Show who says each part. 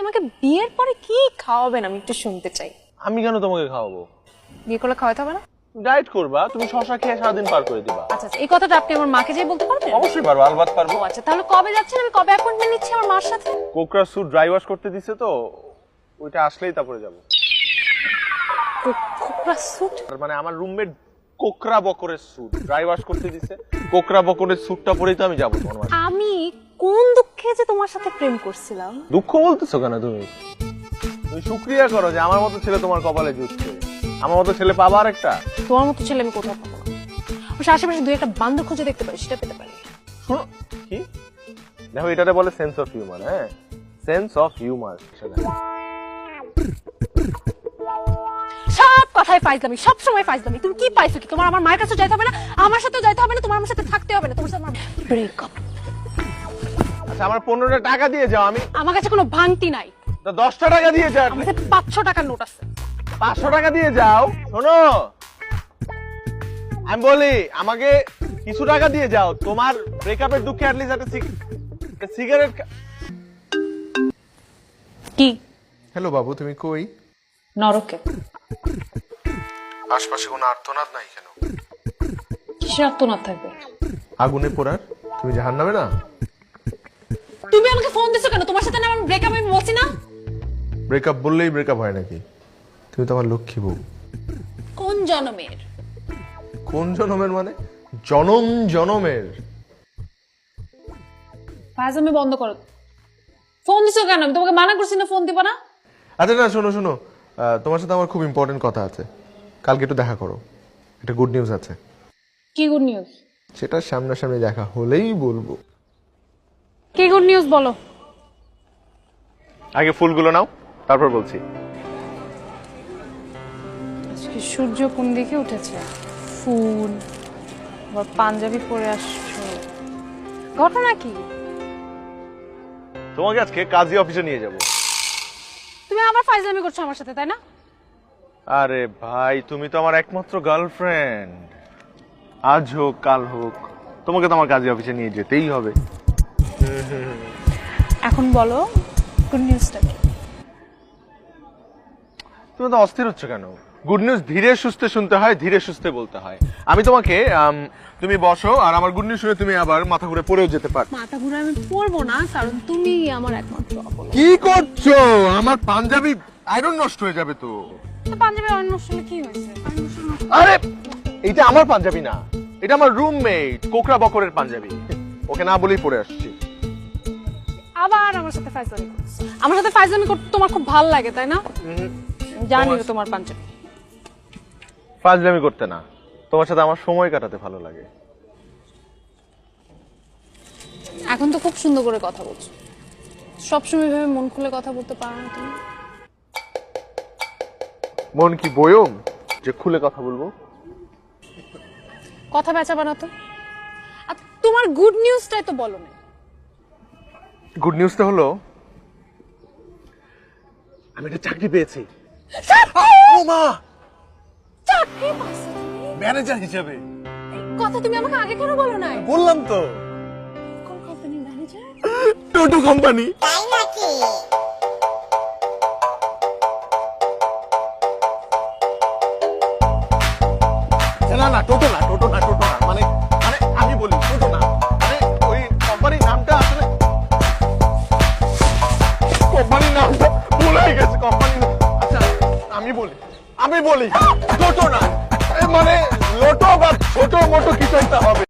Speaker 1: আমাকে বিয়ের পরে কি খাওয়াবেন আমি একটু শুনতে চাই।
Speaker 2: আমি কেন তোমাকে খাওয়াবো?
Speaker 1: বিয়ে করলে খাওয়াতে হবে না?
Speaker 2: ডায়েট করবা, তুমি শশা খেয়ে সারাদিন পার করে দিবা।
Speaker 1: আচ্ছা আচ্ছা, এই কথাটা আপনি আমার মাকে যেয়ে বলতে পারবেন?
Speaker 2: অবশ্যই পারবো, আলবাত পারবো।
Speaker 1: ও আচ্ছা, তাহলে কবে যাচ্ছেন? আমি কবে অ্যাপয়েন্টমেন্ট নিচ্ছি আমার মার সাথে?
Speaker 2: কোকরা স্যুট ড্রাই ওয়াশ করতে দিছে তো, ওইটা আসলেই তারপরে যাবো।
Speaker 1: কোকরা স্যুট?
Speaker 2: তার মানে আমার রুমমেট কোকরা বকরের স্যুট ড্রাই ওয়াশ করতে দিছে, কোকরা বকরের স্যুটটা পরেই তো আমি যাবো তোমার মাঝে।
Speaker 1: আমি কোন দুঃখে যে তোমার সাথে প্রেম করছিলাম।
Speaker 2: দুঃখ বলতেছো কেন তুমি? তুমি শুকরিয়া করো যে আমার মতো ছেলে তোমার কপালে জুটছে। আমার মতো ছেলে পাবা আর একটা?
Speaker 1: তোমার মতো ছেলে আমি কোথাও পাবো না। আশেপাশে দুই একটা বান্ধব খুঁজে দেখতে পারি, সেটা পেতে পারি।
Speaker 2: শোনো কি দেখো, এটাতে বলে সেন্স অফ হিউমার। হ্যাঁ, সেন্স অফ হিউমার।
Speaker 1: সব কথায় ফাইজলামি, সব সময় ফাইজলামি। তুমি কি পাইছো কি? তোমার আমার মায়ের কাছে যাইতে হবে না, আমার সাথেও যাইতে হবে না, তোমার আমার সাথে থাকতে হবে না, তোমার সাথে আমার ব্রেকআপ।
Speaker 2: আচ্ছা, আমার 15টা টাকা দিয়ে যাও।
Speaker 1: আমার কাছে কোনো ভাঙতি নাই।
Speaker 2: তো 10টা টাকা দিয়ে যাও।
Speaker 1: আমার কাছে 500 টাকার নোট আছে।
Speaker 2: 500 টাকা দিয়ে যাও। শোনো, আমি বলি আমাকে কিছু টাকা দিয়ে যাও। তোমার ব্রেকআপের দুঃখে অ্যাটলিস্ট একটা সিগারেট।
Speaker 1: কি?
Speaker 3: হ্যালো বাবু, তুমি কই?
Speaker 1: নরকে।
Speaker 3: আশপাশে কোনো আর্তনাদ নাই কেন?
Speaker 1: কিসের আত্মনাদ থাকবে?
Speaker 3: আগুনে পোড়ার? তুমি জাহান্নামে না?
Speaker 1: তুমি আমাকে ফোন দিছো কেন? তোমার সাথে না আমার ব্রেকআপ, আমি বলছি না?
Speaker 3: ব্রেকআপ বললেই ব্রেকআপ হয় নাকি? তুমি তো আমার লক্ষ্মী বউ।
Speaker 1: কোন জনমের?
Speaker 3: কোন জনমের মানে? জনম জনমের।
Speaker 1: ফাইজলামি বন্ধ করো। ফোন দিছো কেন? আমি তোমাকে মানা করছি না ফোন দিবা না।
Speaker 3: আচ্ছা না, শোনো শোনো, তোমার সাথে আমার খুব ইম্পর্টেন্ট কথা আছে। কালকে একটু দেখা করো, একটা গুড নিউজ আছে।
Speaker 1: কি গুড নিউজ?
Speaker 3: সেটা সামনাসামনি দেখা হলেই বলবো।
Speaker 1: কি গুড নিউজ বলো?
Speaker 2: আগে ফুলগুলো নাও, তারপর বলছি।
Speaker 1: আজকে সূর্য কোন দিকে উঠেছে? ফুল, আবার পাঞ্জাবি পরে আসছো, ঘটনা কি?
Speaker 2: তোমাকে আজকে কাজী অফিসে নিয়ে যাব।
Speaker 1: তুমি আবার ফাইজলামি করছো আমার সাথে, তাই না?
Speaker 2: আরে ভাই, তুমি তো আমার একমাত্র গার্লফ্রেন্ড। আজ হোক কাল হোক, তোমাকে তো আমার কাজী অফিসে নিয়ে যেতেই হবে।
Speaker 1: এখন বলো গুড নিউজটা কি?
Speaker 2: তুমি তো অস্থির হচ্ছ কেন? গুড নিউজ ধীরে সুস্থে শুনতে হয়, ধীরে সুস্থে বলতে হয়। আমি তোমাকে তুমি বসো, আর আমার গুড নিউজ শুনে তুমি আবার মাথা ঘুরে পড়েও যেতে পারো।
Speaker 1: মাথা ঘুরে আমি পড়বো না, কারণ তুমি আমার একমাত্র আপন।
Speaker 2: কি করছো? আমার পাঞ্জাবি আয়রন নষ্ট হয়ে যাবে তো।
Speaker 1: পাঞ্জাবি অন্য আসলে কি হয়েছে?
Speaker 2: আরে এটা আমার পাঞ্জাবি না, এটা আমার রুমমেট কোকরা বকরের পাঞ্জাবি। ওকে না বলেই পরে আসছি।
Speaker 1: আবার আমার সাথে ফাইজলামি করছো। আমার সাথে ফাইজলামি করতে তোমার খুব ভালো লাগে, তাই না? জানি তো তোমার পাঞ্জাবি।
Speaker 2: ফাজলামি করতে না, তোমার সাথে আমার সময় কাটাতে ভালো লাগে।
Speaker 1: এখন তো খুব সুন্দর করে কথা বলছো, সবসময় ভেবে মন খুলে কথা বলতে পারো না তুমি?
Speaker 2: মন কি বয়ম যে খুলে কথা বলবো?
Speaker 1: কথা বেচাবা না তো। আর তোমার গুড নিউজটাই তো বলো না।
Speaker 2: গুড নিউজটা হলো আমি একটা চাকরি পেয়েছি। ও মা,
Speaker 1: চাকরি পাইছো তুমি?
Speaker 2: ম্যানেজার হিসেবে।
Speaker 1: এই কথা তুমি আমাকে আগে কেন বলো নাই?
Speaker 2: বললাম তো,
Speaker 1: কোন কোম্পানির ম্যানেজার?
Speaker 2: টোটো কোম্পানি।
Speaker 4: তাই নাকি?
Speaker 2: না না, টোটো না, টোটো না, টোটো না, মানে মানে আমি বলি টোটো না, মানে ওই কোম্পানির নামটা আসলে, কোম্পানির নামটা ভুল হয়ে গেছে। কোম্পানির, আচ্ছা আমি বলি টোটো না, মানে লোটো বা ছোট মোটো কিছু একটা হবে।